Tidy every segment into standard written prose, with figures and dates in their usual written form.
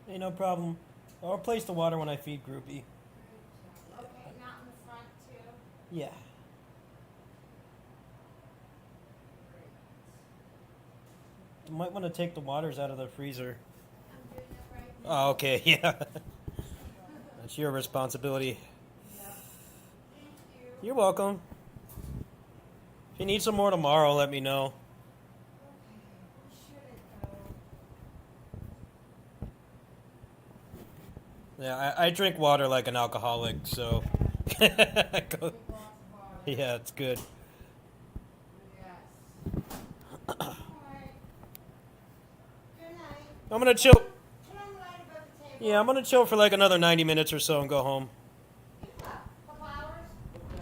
Hey, no problem. I'll replace the water when I feed Groupie. Okay, not in the front too? Yeah. You might want to take the waters out of the freezer. I'm doing it right now. Oh, okay, yeah. That's your responsibility. Thank you. You're welcome. If you need some more tomorrow, let me know. Okay, where should it go? Yeah, I drink water like an alcoholic, so. Drink lots of water. Yeah, it's good. Yes. Alright. Good night. I'm gonna chill. Put them right above the table. Yeah, I'm gonna chill for like another 90 minutes or so and go home. Yeah, couple hours? Yeah.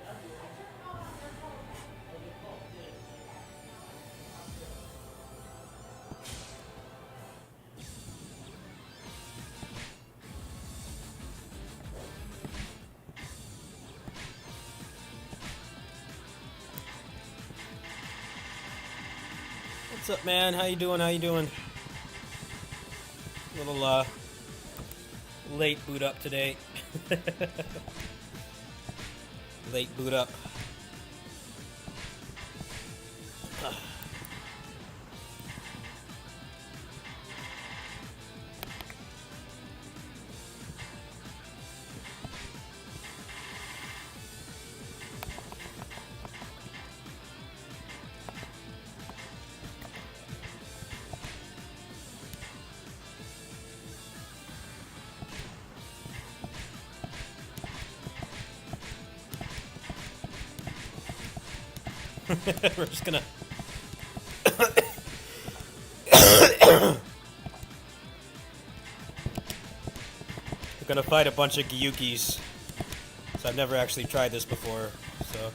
I took them all on their phone. What's up, man? How you doing? How you doing? Little late boot up today. Late boot up. We're just gonna. We're gonna fight a bunch of Gyukis. So I've never actually tried this before, so.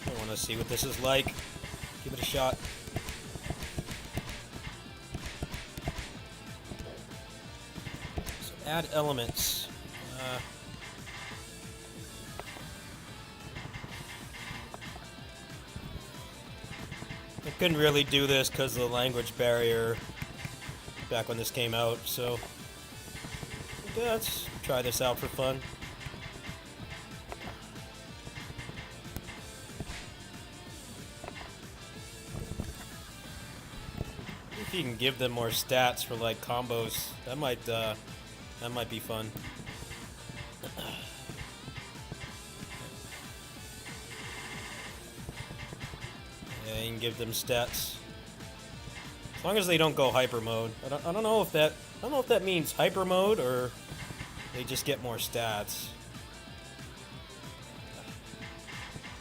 I want to see what this is like. Give it a shot. So add elements. I couldn't really do this because of the language barrier back when this came out, so yeah, let's try this out for fun. If you can give them more stats for like combos, that might be fun. Yeah, you can give them stats. As long as they don't go hyper mode. I don't know if that means hyper mode or they just get more stats.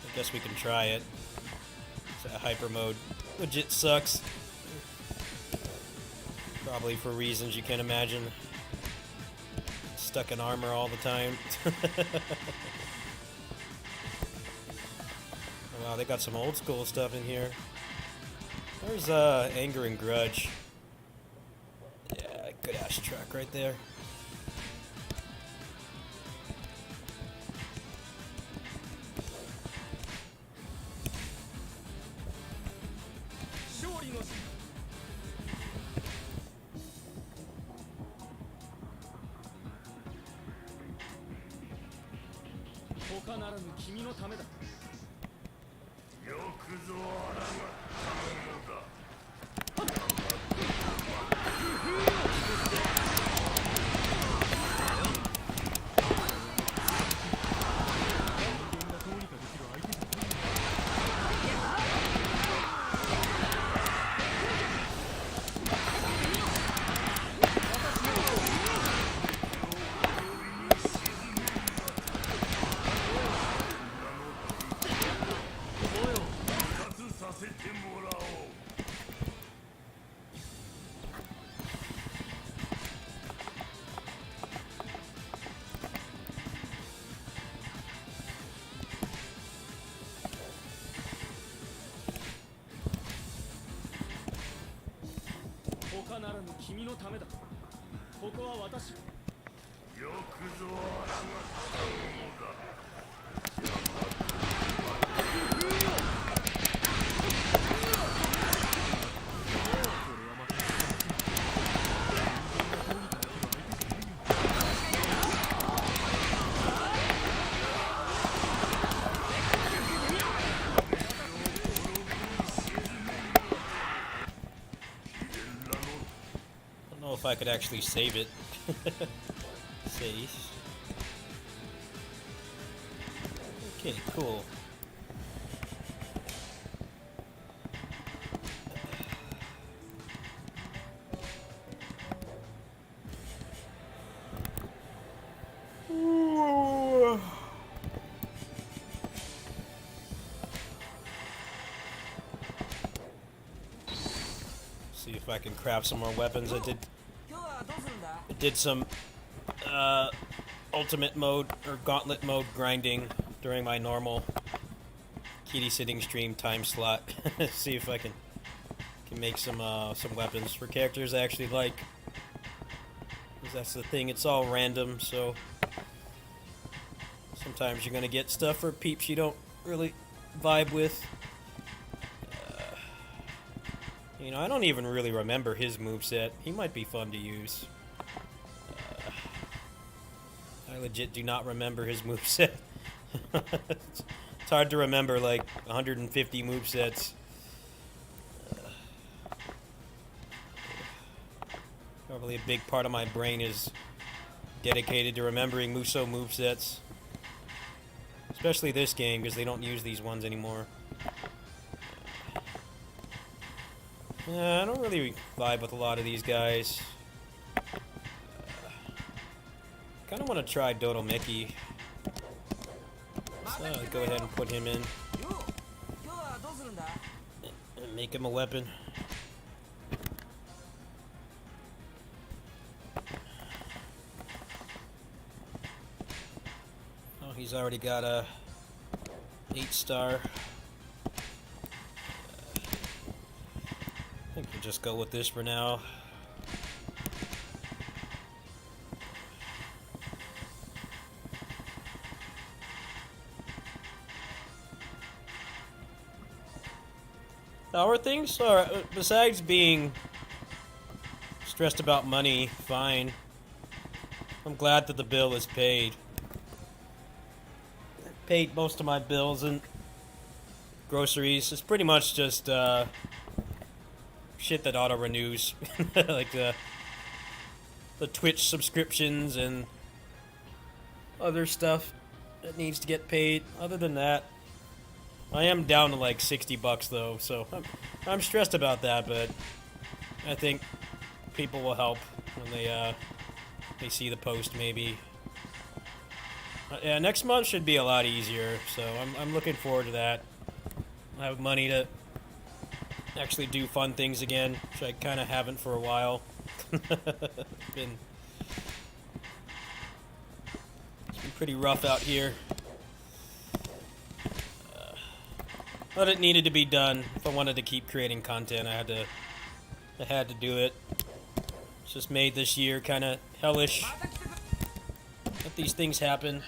I guess we can try it. So hyper mode legit sucks. Probably for reasons you can't imagine. Stuck in armor all the time. Wow, they got some old school stuff in here. There's Anger and Grudge. Yeah, good ass track right there. 他ならぬ君のためだ。ここは私。よくぞあらがったものだ。I don't know if I could actually save it. Save. Okay, cool. See if I can craft some more weapons. I did some ultimate mode or gauntlet mode grinding during my normal Kittysitting stream time slot. See if I can make some weapons for characters I actually like. 'Cause that's the thing, it's all random, so sometimes you're gonna get stuff for peeps you don't really vibe with. You know, I don't even really remember his moveset. He might be fun to use. I legit do not remember his moveset. It's hard to remember like 150 movesets. Probably a big part of my brain is dedicated to remembering Musou movesets. Especially this game, because they don't use these ones anymore. Yeah, I don't really vibe with a lot of these guys. Kind of want to try Dodo Mickey. So go ahead and put him in. And make him a weapon. Oh, he's already got a 8-star. I think we'll just go with this for now. How are things? Besides being stressed about money, fine. I'm glad that the bill is paid. I paid most of my bills and groceries. It's pretty much just shit that auto renews, like the Twitch subscriptions and other stuff that needs to get paid. Other than that, I am down to like $60 though, so I'm stressed about that. But I think people will help when they see the post. Maybe. Yeah, next month should be a lot easier, so I'm looking forward to that. I have money to actually do fun things again, which I kind of haven't for a while. It's been pretty rough out here. But it needed to be done. If I wanted to keep creating content, I had to do it. It's just made this year kind of hellish. Let these things happen.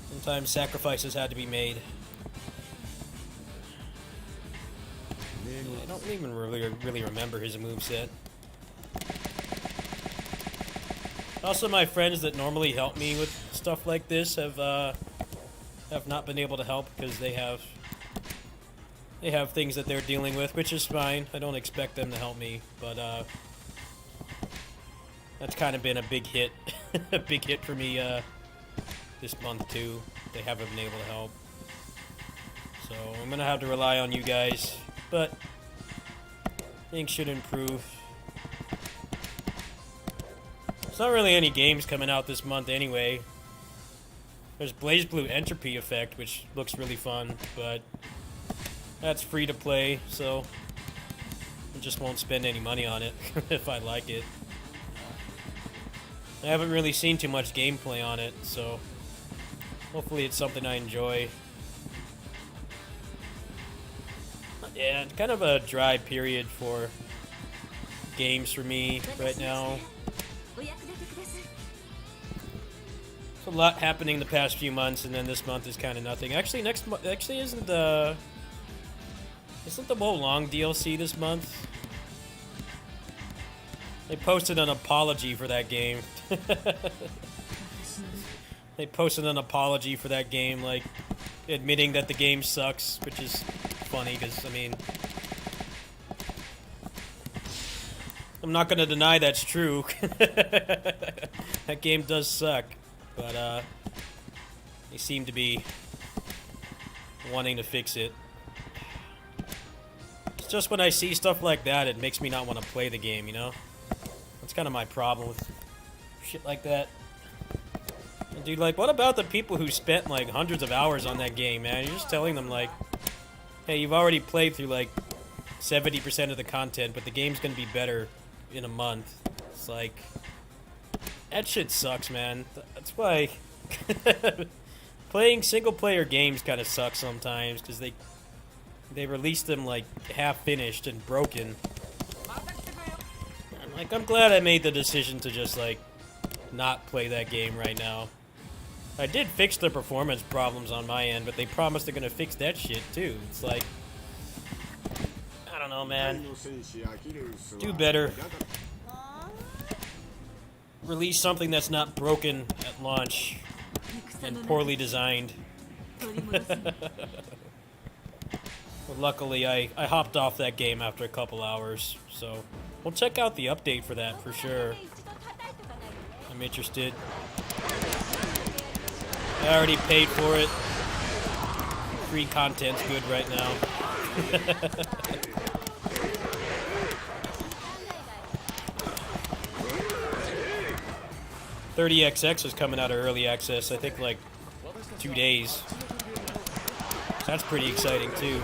Sometimes sacrifices had to be made. I don't even really remember his moveset. Also, my friends that normally help me with stuff like this have not been able to help because they have things that they're dealing with, which is fine. I don't expect them to help me, but that's kind of been a big hit, a big hit for me this month too. They haven't been able to help, so I'm gonna have to rely on you guys. But things should improve. There's not really any games coming out this month anyway. There's BlazBlue Entropy Effect, which looks really fun, but that's free to play, so I just won't spend any money on it if I like it. I haven't really seen too much gameplay on it, so hopefully it's something I enjoy. Yeah, it's kind of a dry period for games for me right now. There's a lot happening the past few months, and then this month is kind of nothing. Actually, next month isn't the Wo Long DLC this month. They posted an apology for that game. They posted an apology for that game, like admitting that the game sucks, which is funny because I mean, I'm not gonna deny that's true. That game does suck, but they seem to be wanting to fix it. It's just when I see stuff like that, it makes me not want to play the game, you know? That's kind of my problem with shit like that. And dude, like, what about the people who spent, like, hundreds of hours on that game, man? You're just telling them, like, hey, you've already played through, like, 70% of the content, but the game's gonna be better in a month. It's like, that shit sucks, man. That's why playing single-player games kind of sucks sometimes, because they release them, like, half-finished and broken. Like, I'm glad I made the decision to just, like, not play that game right now. I did fix the performance problems on my end, but they promised they're gonna fix that shit, too. It's like, I don't know, man. Do better. Release something that's not broken at launch and poorly designed. But luckily, I hopped off that game after a couple hours, so we'll check out the update for that for sure. I'm interested. I already paid for it. Free content's good right now. 30XX is coming out of early access, I think like 2 days. That's pretty exciting too.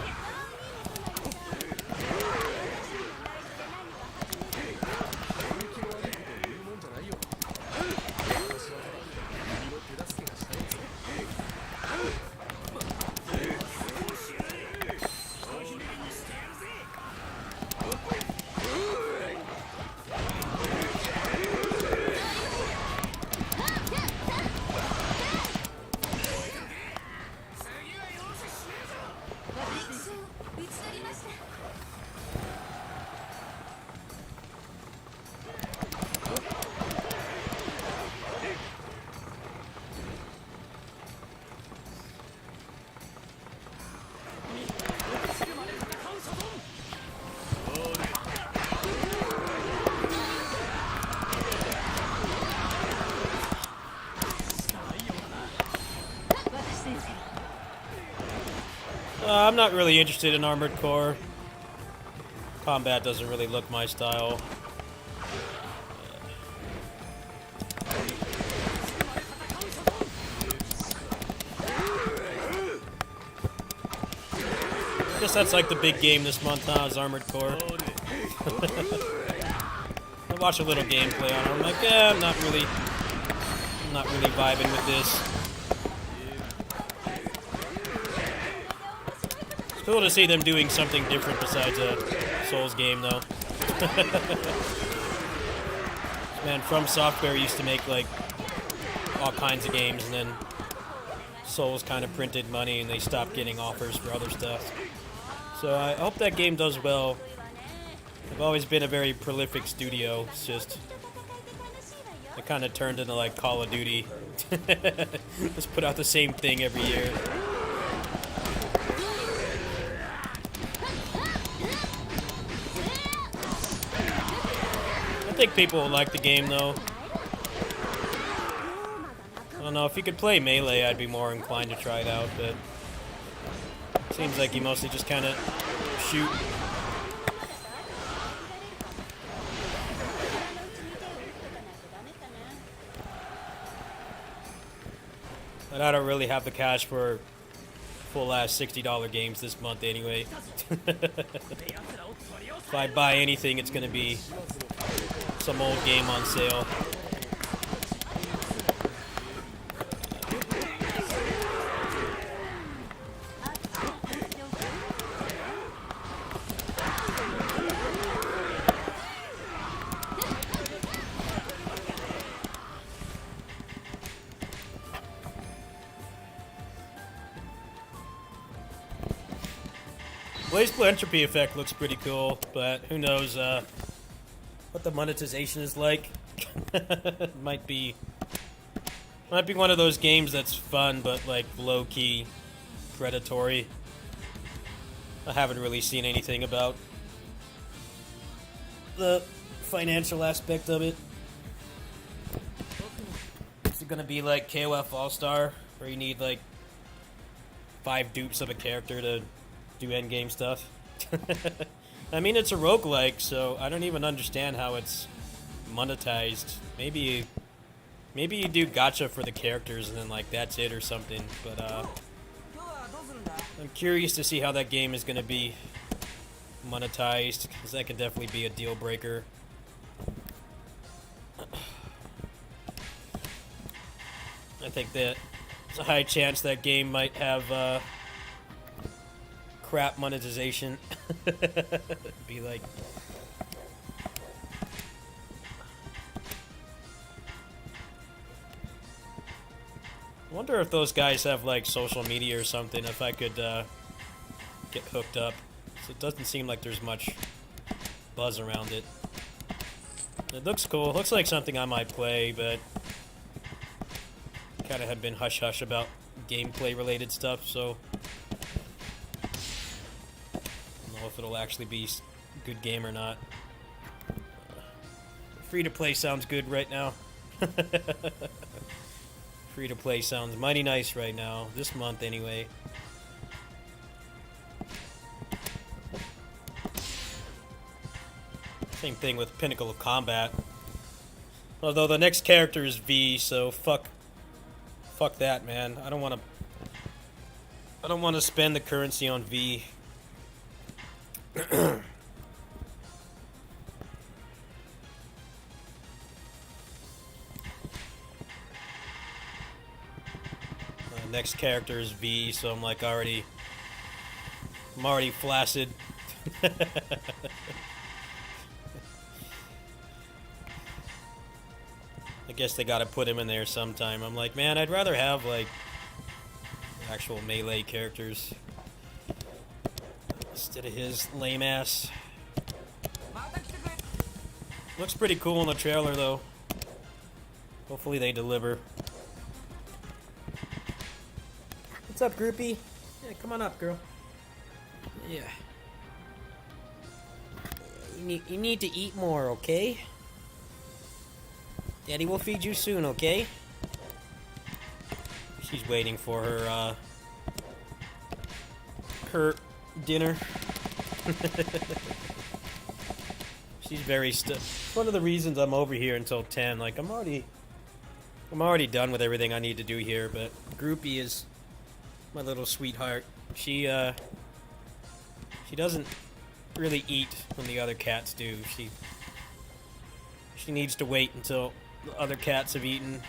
I'm not really interested in Armored Core. Combat doesn't really look my style. I guess that's like the big game this month, huh? Is Armored Core. I watch a little gameplay on it. I'm like, yeah, I'm not really vibing with this. Cool to see them doing something different besides a Souls game, though. Man, From Software used to make, like, all kinds of games, and then Souls kind of printed money, and they stopped getting offers for other stuff. So I hope that game does well. They've always been a very prolific studio. It's just, it kind of turned into, like, Call of Duty. Just put out the same thing every year. I think people will like the game, though. I don't know, if you could play Melee, I'd be more inclined to try it out, but it seems like you mostly just kind of shoot. But I don't really have the cash for full-ass $60 games this month anyway. If I buy anything, it's going to be some old game on sale. Blazeblue Entropy Effect looks pretty cool, but who knows what the monetization is like. It might be one of those games that's fun, but like low-key predatory. I haven't really seen anything about the financial aspect of it. Is it gonna be like KOF All-Star, where you need like 5 dupes of a character to do endgame stuff? I mean, it's a roguelike, so I don't even understand how it's monetized. Maybe you do gacha for the characters and then like that's it or something, but I'm curious to see how that game is gonna be monetized, because that could definitely be a deal breaker. I think that there's a high chance that game might have crap monetization. Be like, I wonder if those guys have like social media or something, if I could get hooked up. So it doesn't seem like there's much buzz around it. It looks cool. It looks like something I might play, but kind of have been hush-hush about gameplay related stuff, so I don't know if it'll actually be a good game or not. Free-to-play sounds good right now. Free-to-play sounds mighty nice right now, this month anyway. Same thing with Pinnacle of Combat. Although the next character is V, so fuck that, man. I don't want to spend the currency on V. Next character is V, so I'm like I'm already flaccid. I guess they gotta put him in there sometime. I'm like, man, I'd rather have like actual melee characters instead of his lame ass. Looks pretty cool in the trailer though. Hopefully they deliver. What's up, groupie? Yeah, come on up, girl. Yeah. You need to eat more, okay? Daddy will feed you soon, okay? She's waiting for her dinner. She's very one of the reasons I'm over here until 10. Like I'm already done with everything I need to do here, but Groupie is my little sweetheart. She doesn't really eat when the other cats do. She needs to wait until the other cats have eaten.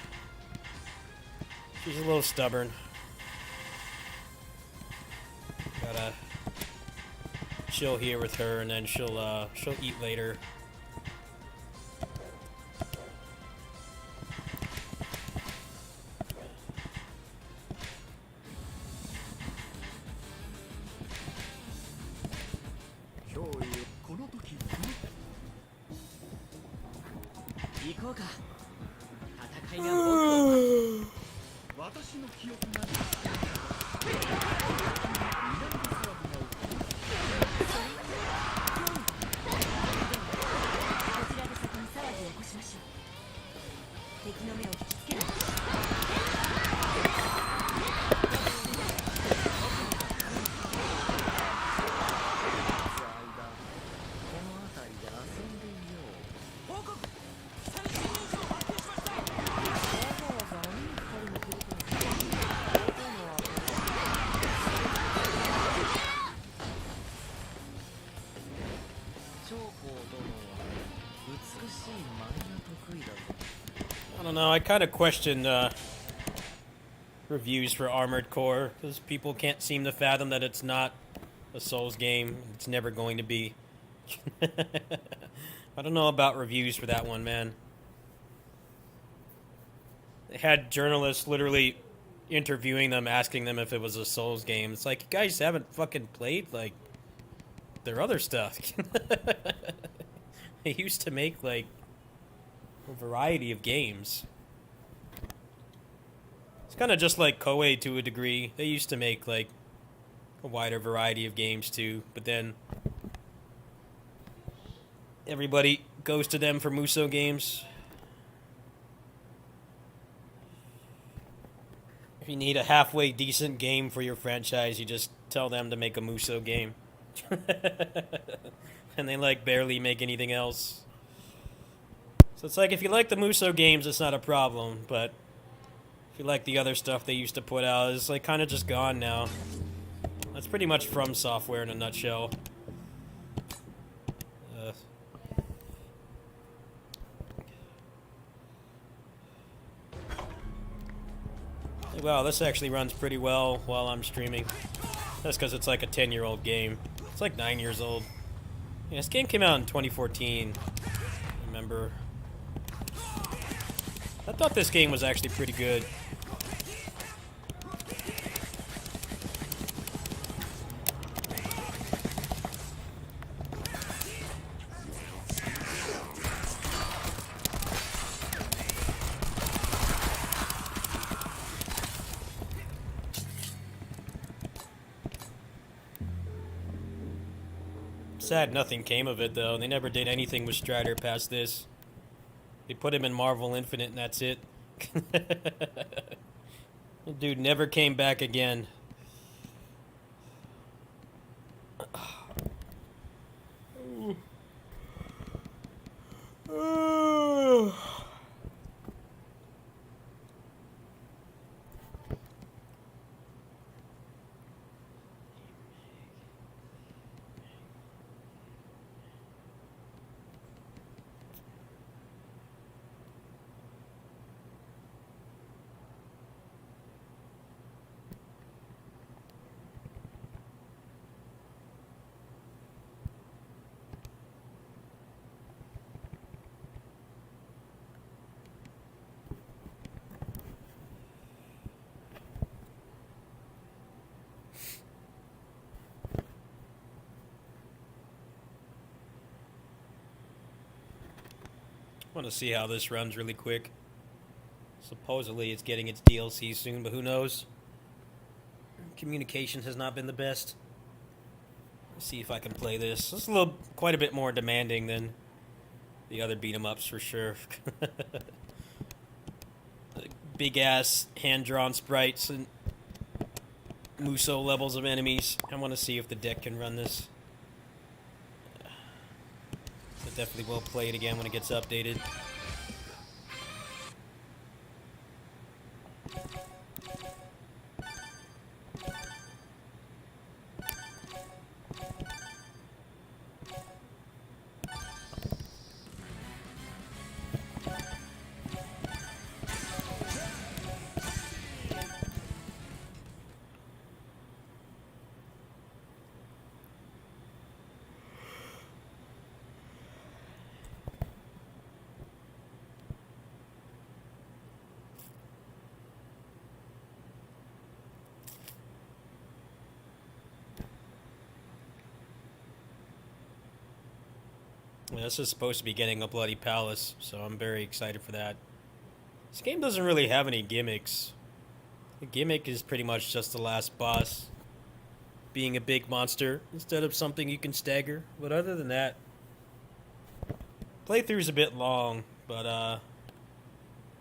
She's a little stubborn. Gotta chill here with her, and then she'll eat later. I don't know, I kind of question reviews for Armored Core, because people can't seem to fathom that it's not a Souls game. It's never going to be. I don't know about reviews for that one, man. They had journalists literally interviewing them, asking them if it was a Souls game. It's like, you guys haven't fucking played, like, their other stuff. They used to make like a variety of games. It's kind of just like Koei to a degree. They used to make like a wider variety of games too, but then everybody goes to them for Muso games. If you need a halfway decent game for your franchise, you just tell them to make a Muso game. And they like barely make anything else. So it's like if you like the Muso games, it's not a problem, but if you like the other stuff they used to put out, it's like kind of just gone now. That's pretty much From Software in a nutshell. Wow, this actually runs pretty well while I'm streaming. That's because it's like a 10-year-old game. It's like 9 years old. Yeah, this game came out in 2014. I remember. I thought this game was actually pretty good. Sad nothing came of it, though. They never did anything with Strider past this. They put him in Marvel Infinite, and that's it. The dude never came back again. I want to see how this runs really quick. Supposedly it's getting its DLC soon, but who knows? Communication has not been the best. Let's see if I can play this. This is quite a bit more demanding than the other beat 'em ups for sure. Big ass hand-drawn sprites and Muso levels of enemies. I want to see if the deck can run this. I definitely will play it again when it gets updated. Yeah, this is supposed to be getting a bloody palace, so I'm very excited for that. This game doesn't really have any gimmicks. The gimmick is pretty much just the last boss being a big monster instead of something you can stagger. But other than that, playthrough's a bit long, but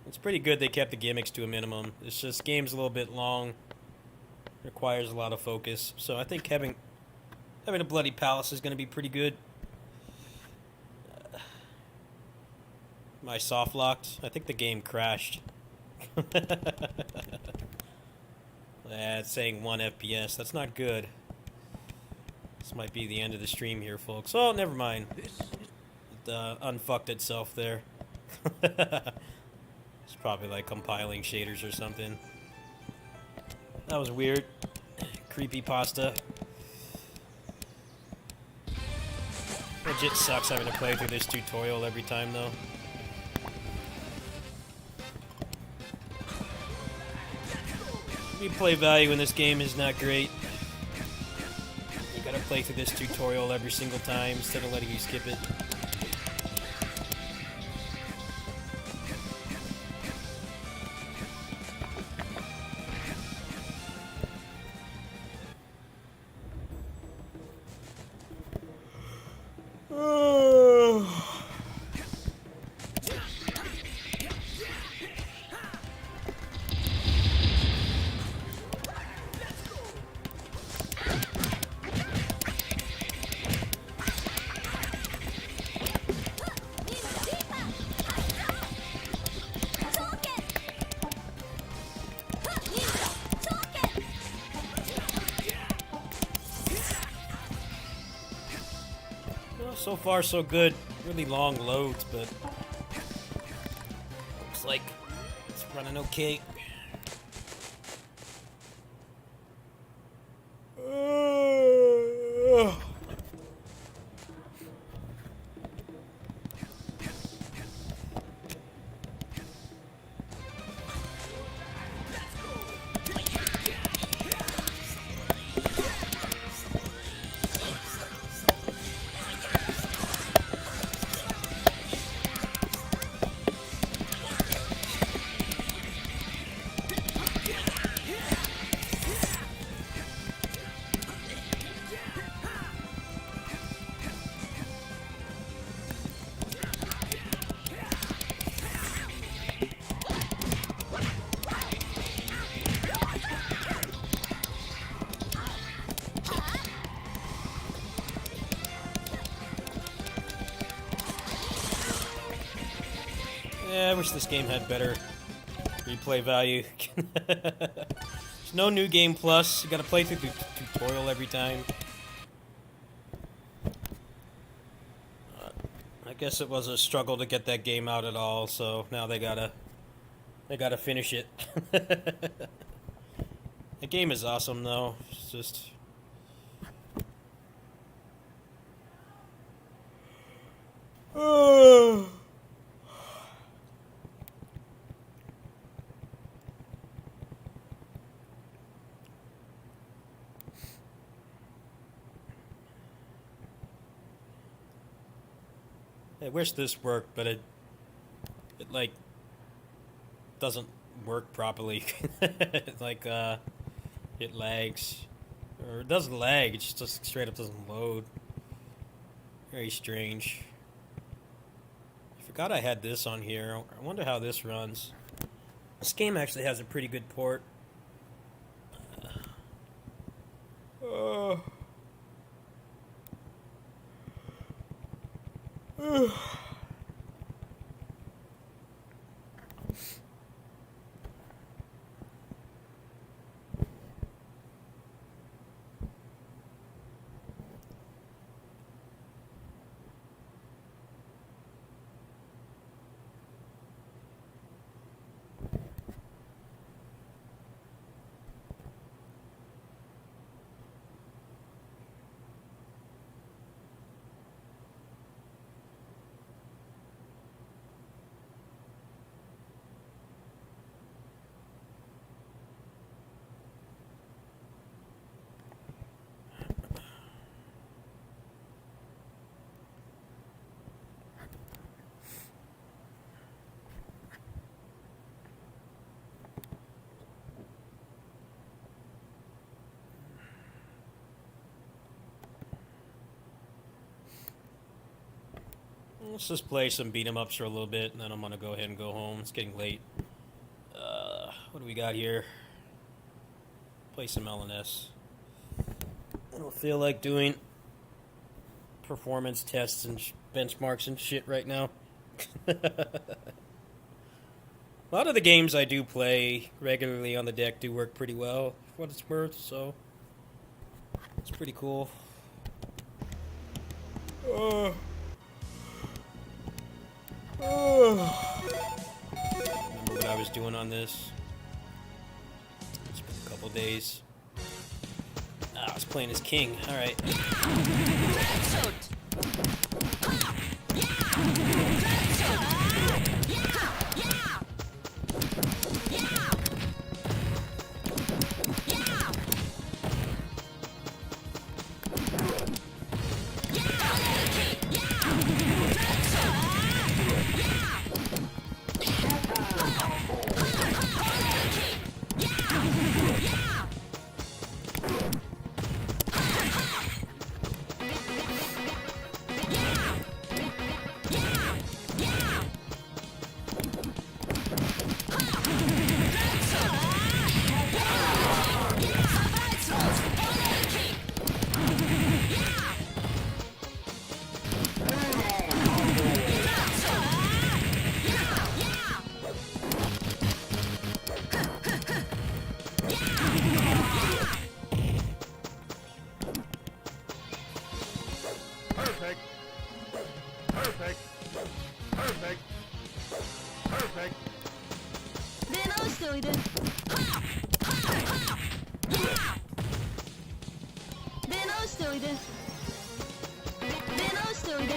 it's pretty good they kept the gimmicks to a minimum. It's just game's a little bit long, requires a lot of focus. So I think having a bloody palace is going to be pretty good. My soft locked. I think the game crashed. Yeah, it's saying 1 FPS. That's not good. This might be the end of the stream here, folks. Oh, never mind. It unfucked itself there. It's probably like compiling shaders or something. That was weird. Creepy pasta. Legit sucks having to play through this tutorial every time, though. Replay value in this game is not great. You gotta play through this tutorial every single time instead of letting you skip it. So far, so good. Really long loads, but looks like it's running okay. Yeah, I wish this game had better replay value. There's no New Game Plus. You gotta play through the tutorial every time. I guess it was a struggle to get that game out at all, so now they gotta finish it. The game is awesome, though. It's just... I wish this worked, but it like doesn't work properly. Like it lags, or it doesn't lag. It just straight up doesn't load. Very strange. I forgot I had this on here. I wonder how this runs. This game actually has a pretty good port. Let's just play some beat 'em ups for a little bit, and then I'm gonna go ahead and go home. It's getting late. What do we got here? Play some LNS. I don't feel like doing performance tests and benchmarks and shit right now. A lot of the games I do play regularly on the deck do work pretty well, for what it's worth, so it's pretty cool. Remember what I was doing on this? It's been a couple days. I was playing as King. Alright. おいで。出直しておいで。出直しておいで。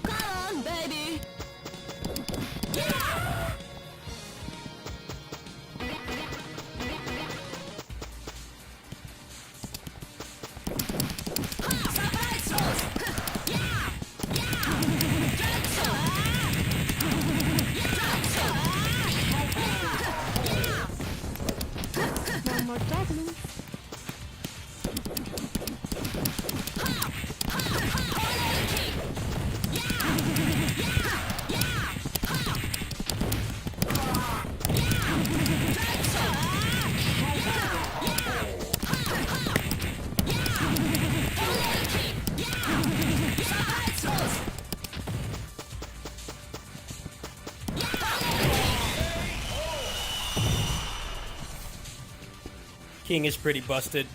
Come on, baby. One more problem. King is pretty busted.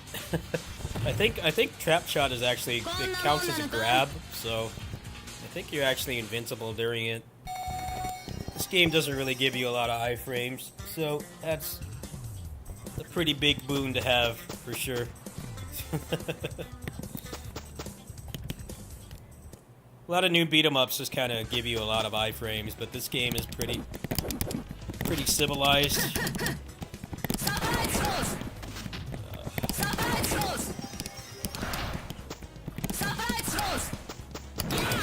I think trap shot is actually, it counts as a grab, so I think you're actually invincible during it. This game doesn't really give you a lot of iframes, so that's a pretty big boon to have for sure. A lot of new beat 'em ups just kind of give you a lot of iframes, but this game is pretty civilized.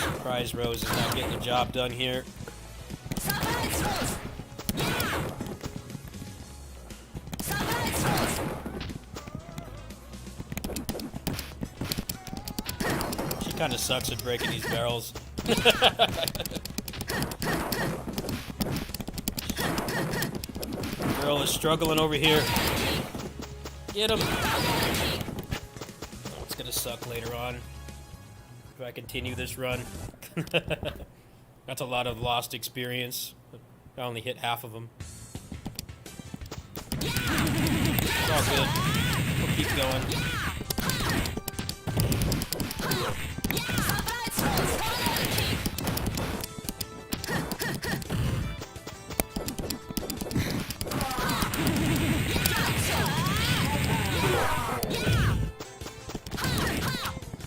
Surprise Rose is not getting the job done here. She kind of sucks at breaking these barrels. Girl is struggling over here. Get him! Oh, it's gonna suck later on if I continue this run. That's a lot of lost experience. I only hit half of them. It's all good. We'll keep going.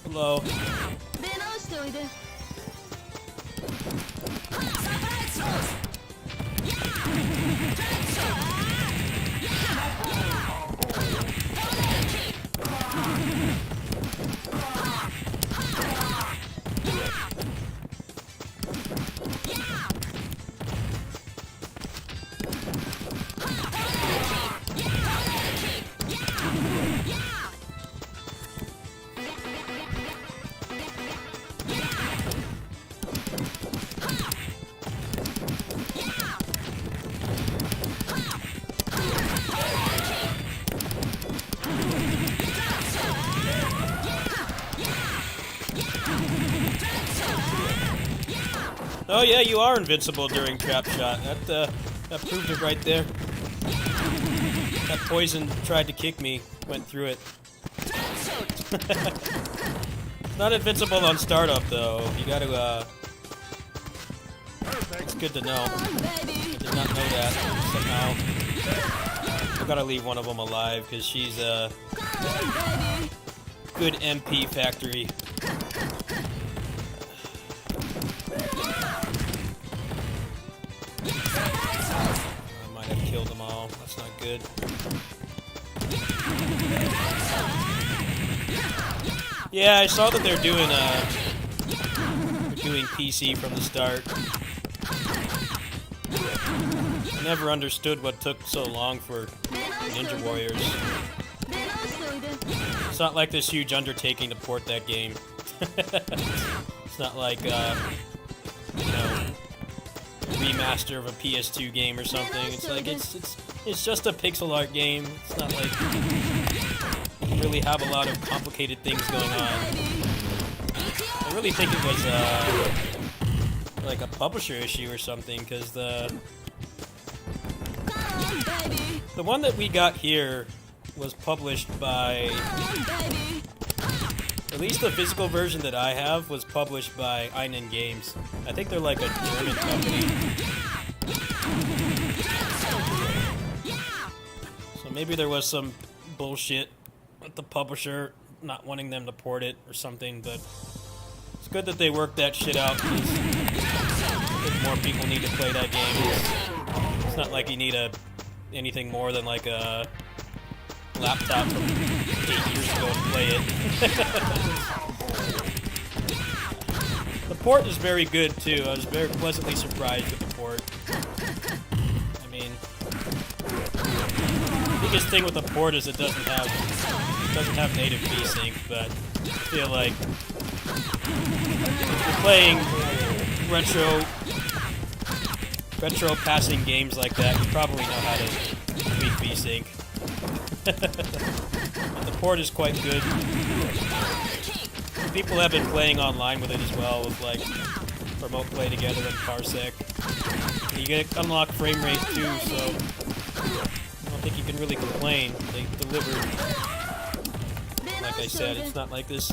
Hello. Oh yeah, you are invincible during trap shot. That proved it right there. That poison tried to kick me, went through it. It's not invincible on startup though. You gotta it's good to know. I did not know that somehow. I gotta leave one of them alive because she's a good MP factory. Killed them all. That's not good. Yeah, I saw that they're doing PC from the start. I never understood what took so long for Ninja Warriors. It's not like this huge undertaking to port that game. It's not like you know, remaster of a PS2 game or something. It's like it's just a pixel art game. It's not like really have a lot of complicated things going on. I really think it was like a publisher issue or something, because the one that we got here was published by, at least the physical version that I have was published by Einen Games. I think they're like a German company. So maybe there was some bullshit with the publisher not wanting them to port it or something, but it's good that they worked that shit out, because if more people need to play that game, it's not like you need anything more than like a laptop from 8 years ago to play it. The port is very good too. I was very pleasantly surprised with the port. I mean, the biggest thing with the port is it doesn't have native VSync, but I feel like if you're playing retro passing games like that, you probably know how to tweak VSync. The port is quite good. People have been playing online with it as well, with like remote play together and Parsec. You get unlock frame rate too, so I don't think you can really complain. They delivered. Like I said, it's not like this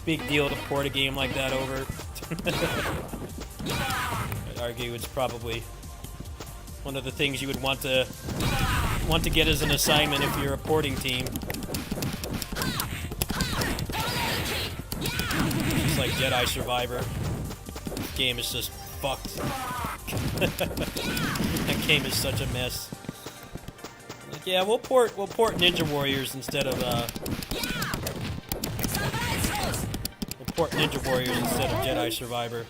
big deal to port a game like that over. I'd argue it's probably one of the things you would want to get as an assignment if you're a porting team. Just like Jedi Survivor. This game is just fucked. That game is such a mess. Like, yeah, we'll port Ninja Warriors instead of Jedi Survivor.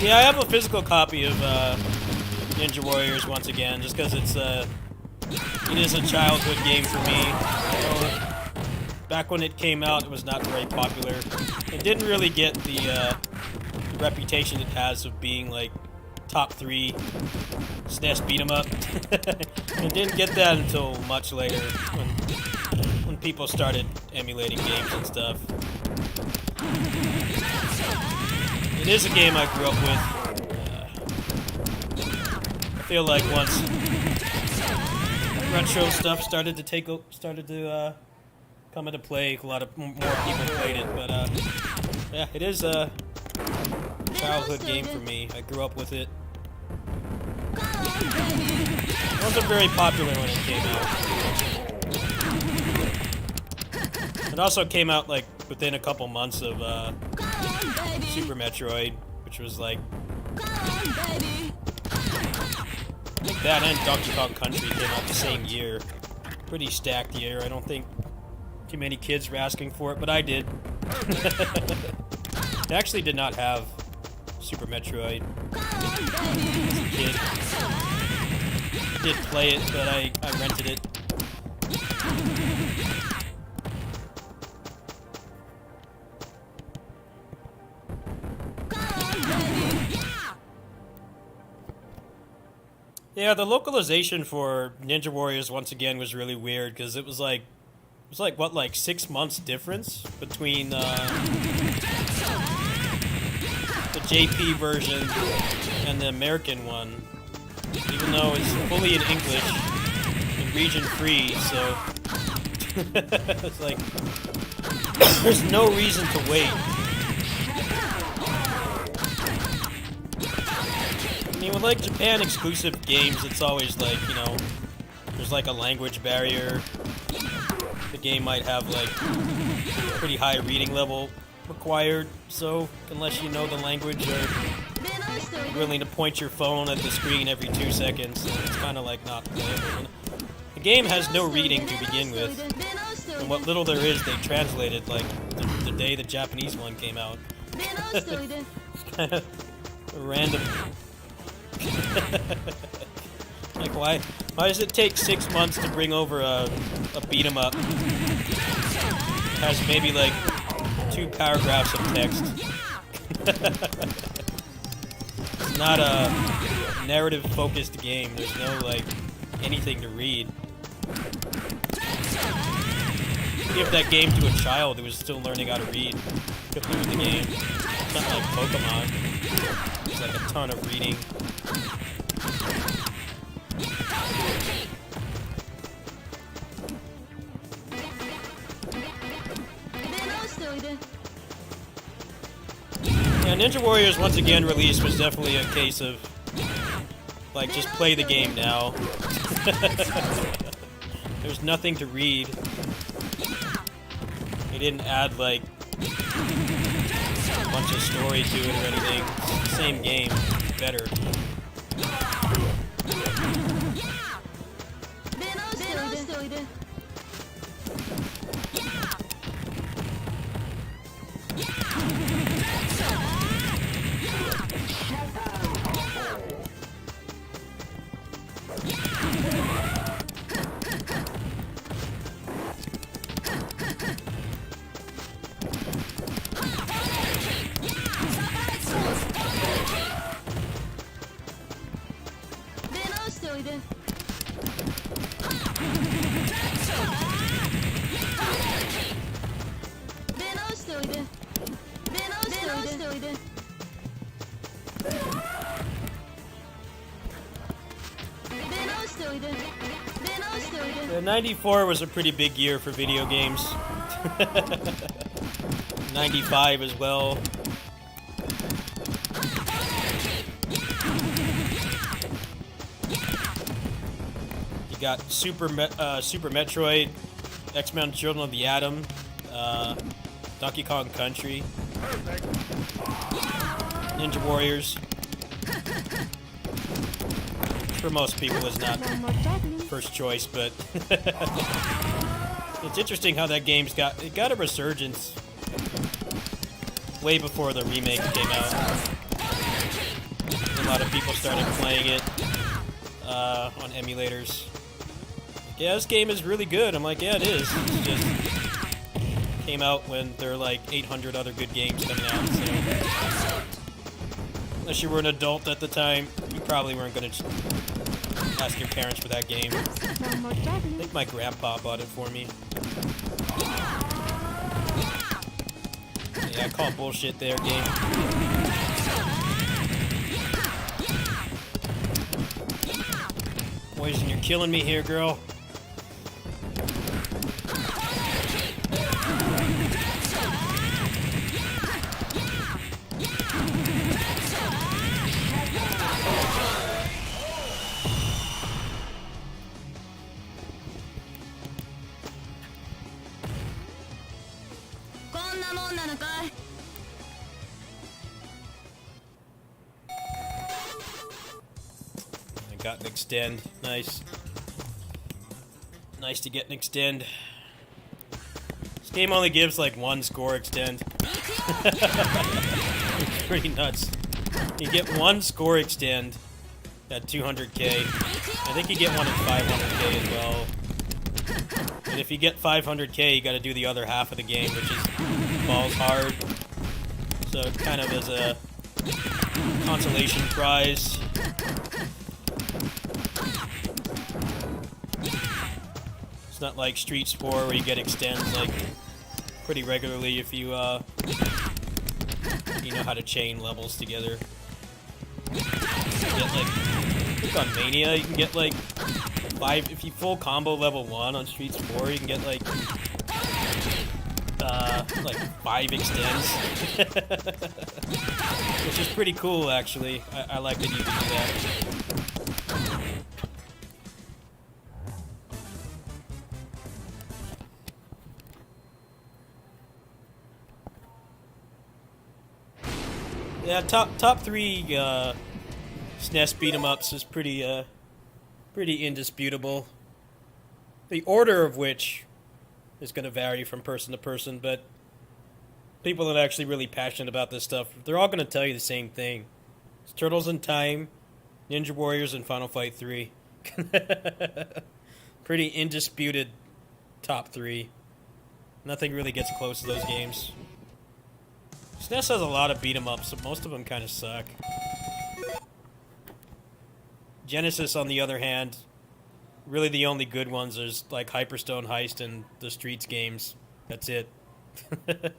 Yeah, I have a physical copy of Ninja Warriors once again, just because it is a childhood game for me. Back when it came out, it was not very popular. It didn't really get the reputation it has of being like top 3 SNES beat 'em up. It didn't get that until much later, when people started emulating games and stuff. It is a game I grew up with. I feel like once retro stuff started to come into play, a lot of more people played it. But yeah, it is a childhood game for me. I grew up with it. It wasn't very popular when it came out. It also came out like within a couple months of Super Metroid, which was like, I think that and Donkey Kong Country came out the same year. Pretty stacked year. I don't think too many kids were asking for it, but I did. I actually did not have Super Metroid as a kid. I did play it, but I rented it. Yeah, the localization for Ninja Warriors once again was really weird, because it was like 6 months difference between the JP version and the American one, even though it's fully in English and region free. So it's like there's no reason to wait. mean, with like Japan exclusive games, it's always like, you know, there's like a language barrier. The game might have like pretty high reading level required, so unless you know the language or willing to point your phone at the screen every 2 seconds, it's kind of like not playable. The game has no reading to begin with, and what little there is, they translated like the day the Japanese one came out. It's kind of random. Like, why does it take 6 months to bring over a beat 'em up? It has maybe like 2 paragraphs of text. It's not a narrative-focused game. There's no like anything to read. Give that game to a child who was still learning how to read. Could lose the game. It's not like Pokemon. It's like a ton of reading. Yeah, Ninja Warriors once again released was definitely a case of like just play the game now. There's nothing to read. They didn't add like a bunch of story to it or anything. It's the same game, better. Yeah, 94 was a pretty big year for video games. 95 as well. You got Super Metroid, X-Men Children of the Atom, Donkey Kong Country, Ninja Warriors. For most people is not first choice, but it's interesting how that game's got a resurgence way before the remake came out. A lot of people started playing it on emulators. Like, yeah, this game is really good. I'm like, yeah, it is. It's just came out when there are like 800 other good games coming out. So unless you were an adult at the time, you probably weren't going to ask your parents for that game. I think my grandpa bought it for me. Yeah, I call bullshit there, game. Poison, you're killing me here, girl. I got an extend. Nice. Nice to get an extend. This game only gives like 1 score extend. It's pretty nuts. You get 1 score extend at 200k. I think you get one at 500k as well. And if you get 500k, you gotta do the other half of the game, which is balls hard. So kind of as a consolation prize. It's not like Street Sport where you get extends like pretty regularly if you you know how to chain levels together. You get like, click on Mania, you can get like 5, if you full combo level 1 on Street Sport, you can get like like 5 extends. Which is pretty cool, actually. I like that you can do that. Yeah, top 3 SNES beat 'em ups is pretty indisputable. The order of which is going to vary from person to person, but people that are actually really passionate about this stuff, they're all going to tell you the same thing. It's Turtles in Time, Ninja Warriors, and Final Fight 3. Pretty indisputed top 3. Nothing really gets close to those games. SNES has a lot of beat 'em ups, but most of them kind of suck. Genesis, on the other hand, really the only good ones is like Hyperstone Heist and the Streets games. That's it. The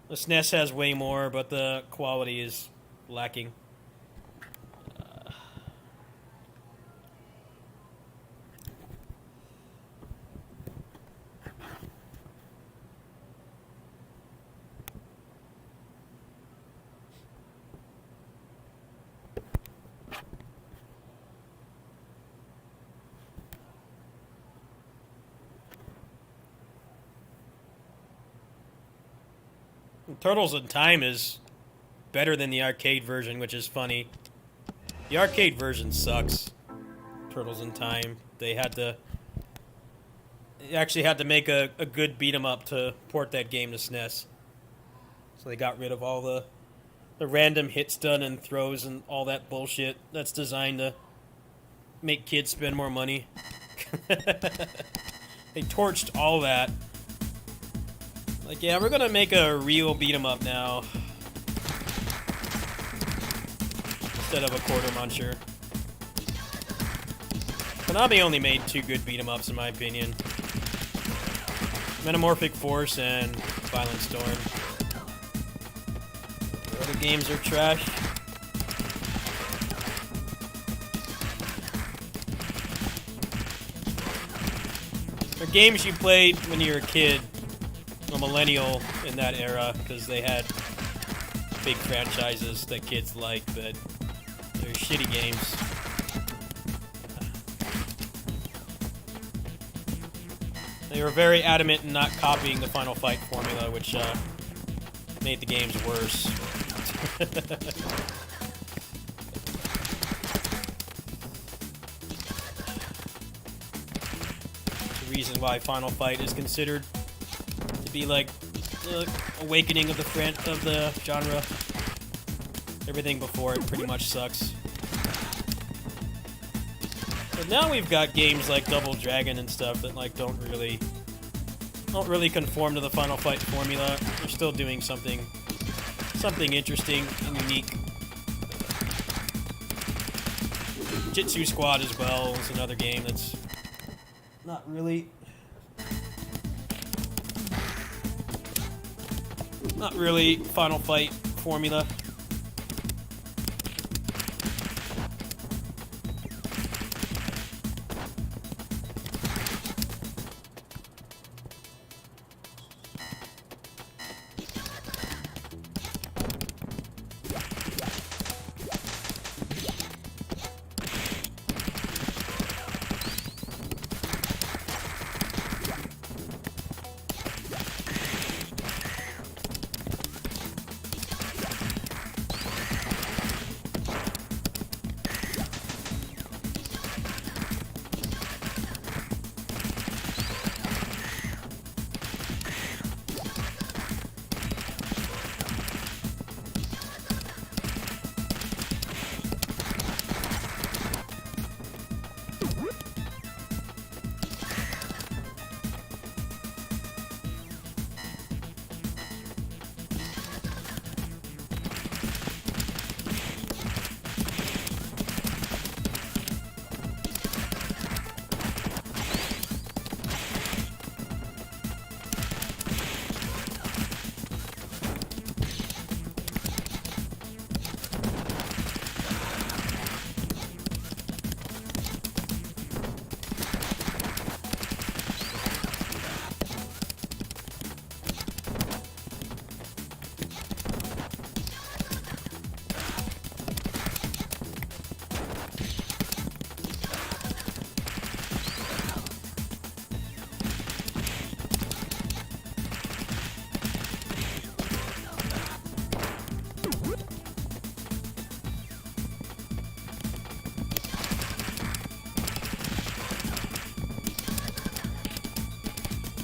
SNES has way more, but the quality is lacking. Turtles in Time is better than the arcade version, which is funny. The arcade version sucks. Turtles in Time. They actually had to make a good beat 'em up to port that game to SNES. So they got rid of all the random hit stun and throws and all that bullshit that's designed to make kids spend more money. They torched all that. Like, yeah, we're gonna make a real beat 'em up now. Instead of a quarter muncher. Konami only made 2 good beat 'em ups in my opinion. Metamorphic Force and Violent Storm. The other games are trash. They're games you played when you were a kid. A millennial in that era, because they had big franchises that kids liked, but they're shitty games. They were very adamant in not copying the Final Fight formula, which made the games worse. The reason why Final Fight is considered be like the awakening of the genre. Everything before it pretty much sucks. But now we've got games like Double Dragon and stuff that like don't really conform to the Final Fight formula. They're still doing something interesting and unique. Jitsu Squad as well is another game that's not really Final Fight formula.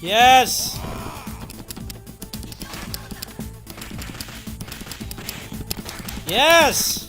Yes! Yes!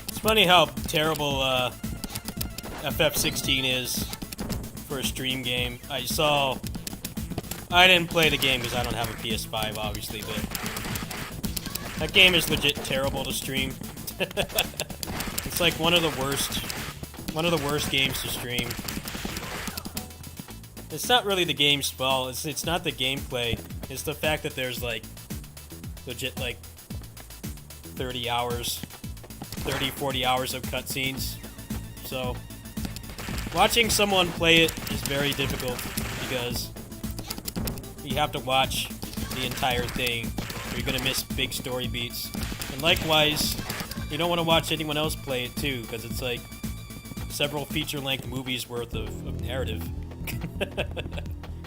It's funny how terrible FF16 is for a stream game. I didn't play the game because I don't have a PS5, obviously, but that game is legit terrible to stream. It's like one of the worst games to stream. It's not really the game's fault. It's not the gameplay. It's the fact that there's like legit like 30, 40 hours of cutscenes. So watching someone play it is very difficult because you have to watch the entire thing or you're gonna miss big story beats. And likewise, you don't want to watch anyone else play it too because it's like several feature-length movies worth of narrative.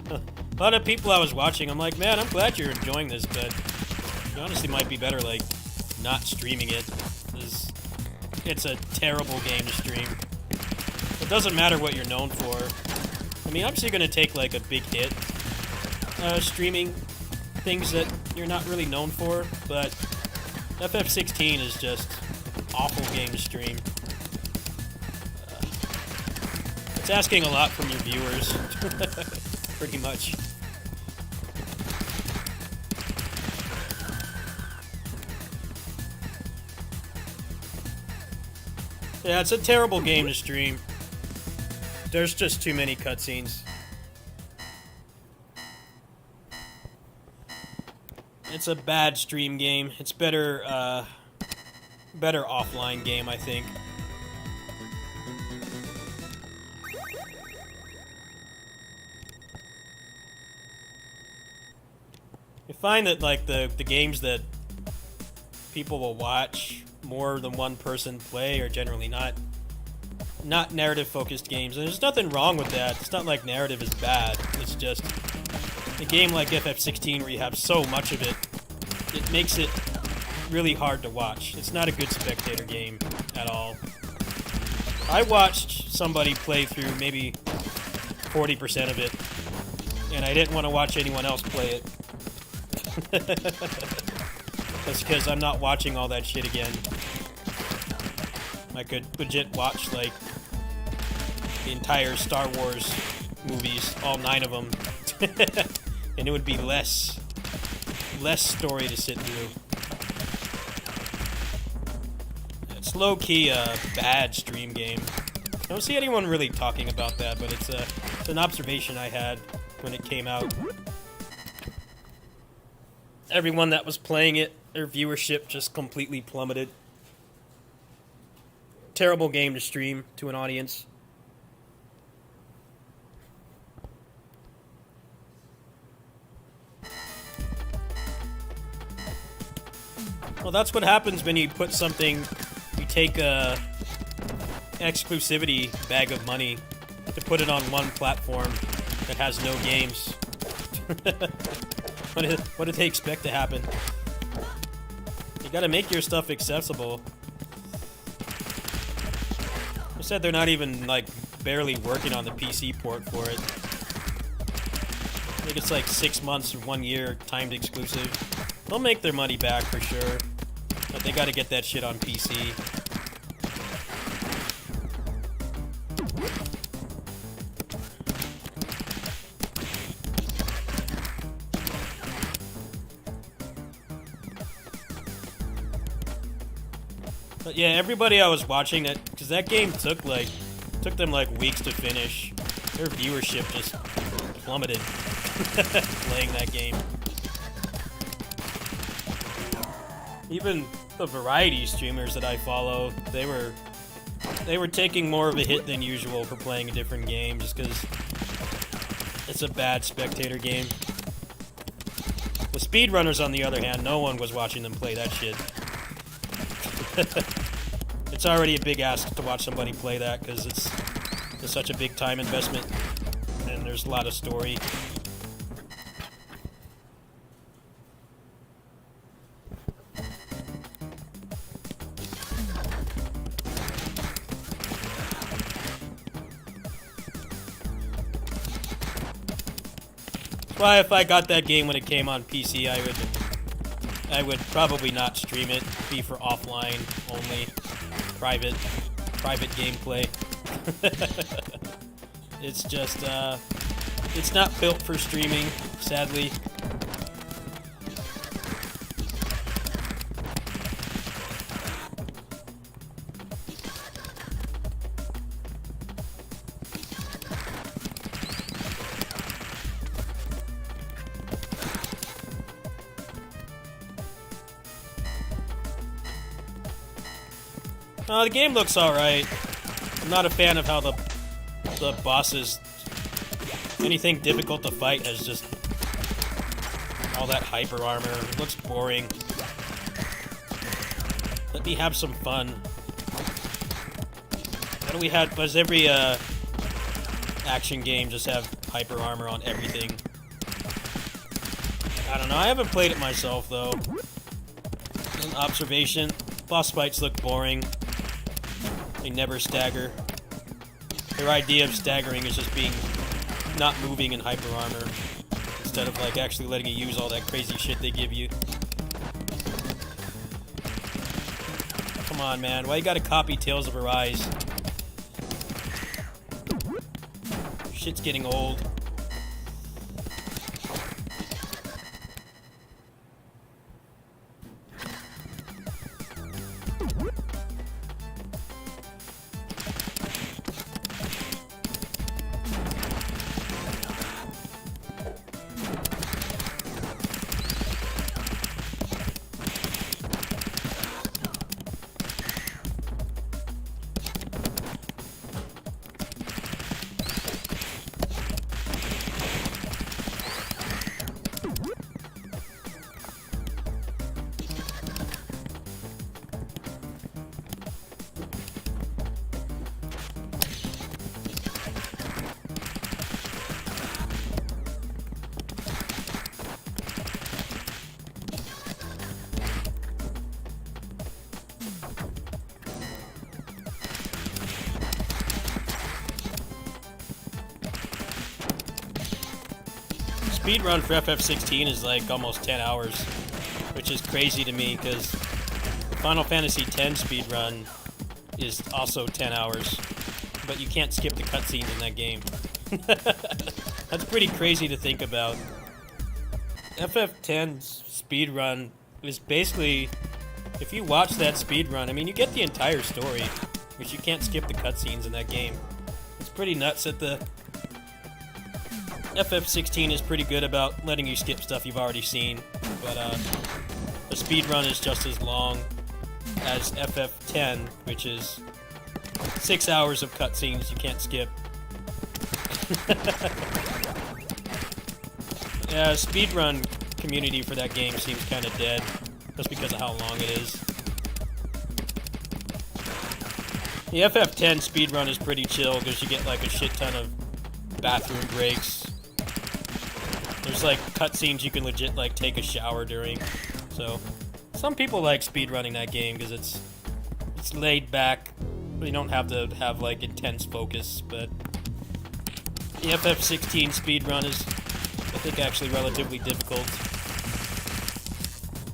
A lot of people I was watching, I'm like, man, I'm glad you're enjoying this, but it honestly might be better, like, not streaming it. It's a terrible game to stream. It doesn't matter what you're known for. I mean, I'm still gonna take, like, a big hit streaming things that you're not really known for, but FF16 is just an awful game to stream. It's asking a lot from your viewers, pretty much. Yeah, it's a terrible game to stream. There's just too many cutscenes. It's a bad stream game. It's better offline game, I think. You find that, like, the games that people will watch more than one person play are generally not narrative-focused games. And there's nothing wrong with that. It's not like narrative is bad. It's just a game like FF16 where you have so much of it, it makes it really hard to watch. It's not a good spectator game at all. I watched somebody play through maybe 40% of it, and I didn't want to watch anyone else play it. That's because I'm not watching all that shit again. I could legit watch, like, the entire Star Wars movies, all 9 of them, and it would be less story to sit through. It's low-key a bad stream game. I don't see anyone really talking about that, but it's an observation I had when it came out. Everyone that was playing it, their viewership just completely plummeted. Terrible game to stream to an audience. Well, that's what happens when you put something, you take a exclusivity bag of money to put it on one platform that has no games. What do they expect to happen? You gotta make your stuff accessible. I said they're not even, like, barely working on the PC port for it. I think it's like 6 months or 1 year timed exclusive. They'll make their money back for sure, but they gotta get that shit on PC. But yeah, everybody I was watching that, because that game took them like weeks to finish. Their viewership just plummeted playing that game. Even the variety streamers that I follow, they were taking more of a hit than usual for playing a different game just because it's a bad spectator game. The speedrunners, on the other hand, no one was watching them play that shit. It's already a big ask to watch somebody play that because it's such a big time investment and there's a lot of story. Why, if I got that game when it came on PC, I would probably not stream it. Be for offline only, private gameplay. It's just it's not built for streaming, sadly. The game looks alright. I'm not a fan of how the bosses, anything difficult to fight has just all that hyper armor. It looks boring. Let me have some fun. Why do we have, does every action game just have hyper armor on everything? I don't know, I haven't played it myself though. An observation, boss fights look boring. They never stagger. Their idea of staggering is just being not moving in hyper armor instead of like actually letting you use all that crazy shit they give you. Come on, man. Why you gotta copy Tales of Arise? Shit's getting old. Speedrun for FF16 is like almost 10 hours, which is crazy to me because Final Fantasy X speedrun is also 10 hours, but you can't skip the cutscenes in that game. That's pretty crazy to think about. FF10's speedrun is basically, if you watch that speedrun, I mean, you get the entire story, which you can't skip the cutscenes in that game. It's pretty nuts that the FF16 is pretty good about letting you skip stuff you've already seen, but the speedrun is just as long as FF10, which is 6 hours of cutscenes you can't skip. Yeah, speedrun community for that game seems kind of dead, just because of how long it is. The FF10 speedrun is pretty chill because you get like a shit ton of bathroom breaks. There's like cutscenes you can legit like take a shower during. So some people like speedrunning that game because it's laid back. You don't have to have like intense focus, but the FF16 speedrun is I think actually relatively difficult.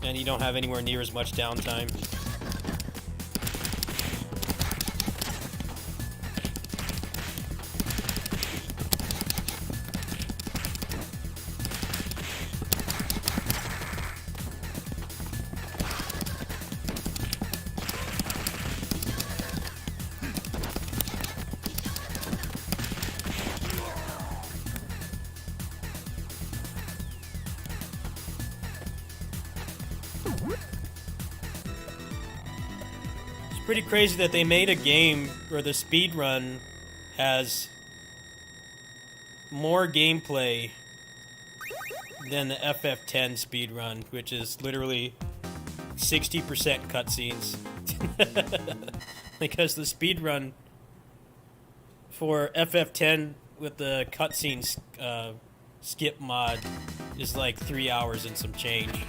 And you don't have anywhere near as much downtime. Pretty crazy that they made a game where the speedrun has more gameplay than the FF10 speedrun, which is literally 60% cutscenes. Because the speedrun for FF10 with the cutscenes skip mod is like 3 hours and some change.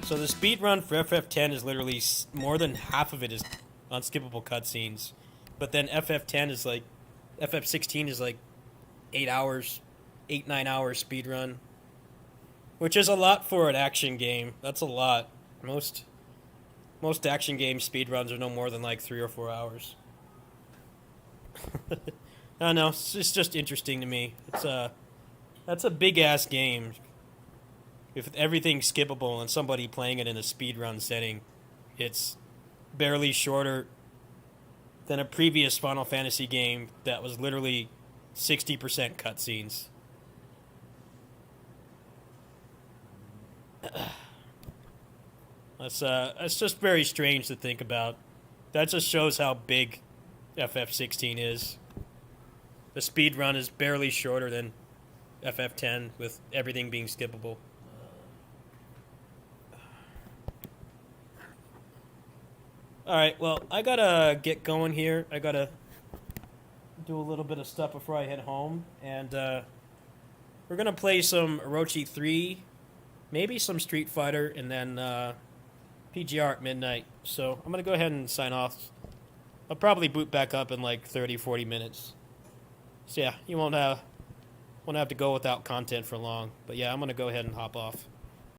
So the speedrun for FF10 is literally more than half of it is unskippable cutscenes. But then FF10 is like... FF16 is like 8 hours, 8-9 hours speedrun. Which is a lot for an action game. That's a lot. Most action game speedruns are no more than like 3 or 4 hours. I don't know, it's just interesting to me. That's a big-ass game. If everything's skippable and somebody playing it in a speedrun setting, it's barely shorter than a previous Final Fantasy game that was literally 60% cutscenes. That's just very strange to think about. That just shows how big FF16 is. The speedrun is barely shorter than FF10 with everything being skippable. Alright, well, I gotta get going here. I gotta do a little bit of stuff before I head home. And, we're gonna play some Orochi 3, maybe some Street Fighter, and then, PGR at midnight. So, I'm gonna go ahead and sign off. I'll probably boot back up in like 30-40 minutes. So yeah, you won't have to go without content for long. But yeah, I'm gonna go ahead and hop off.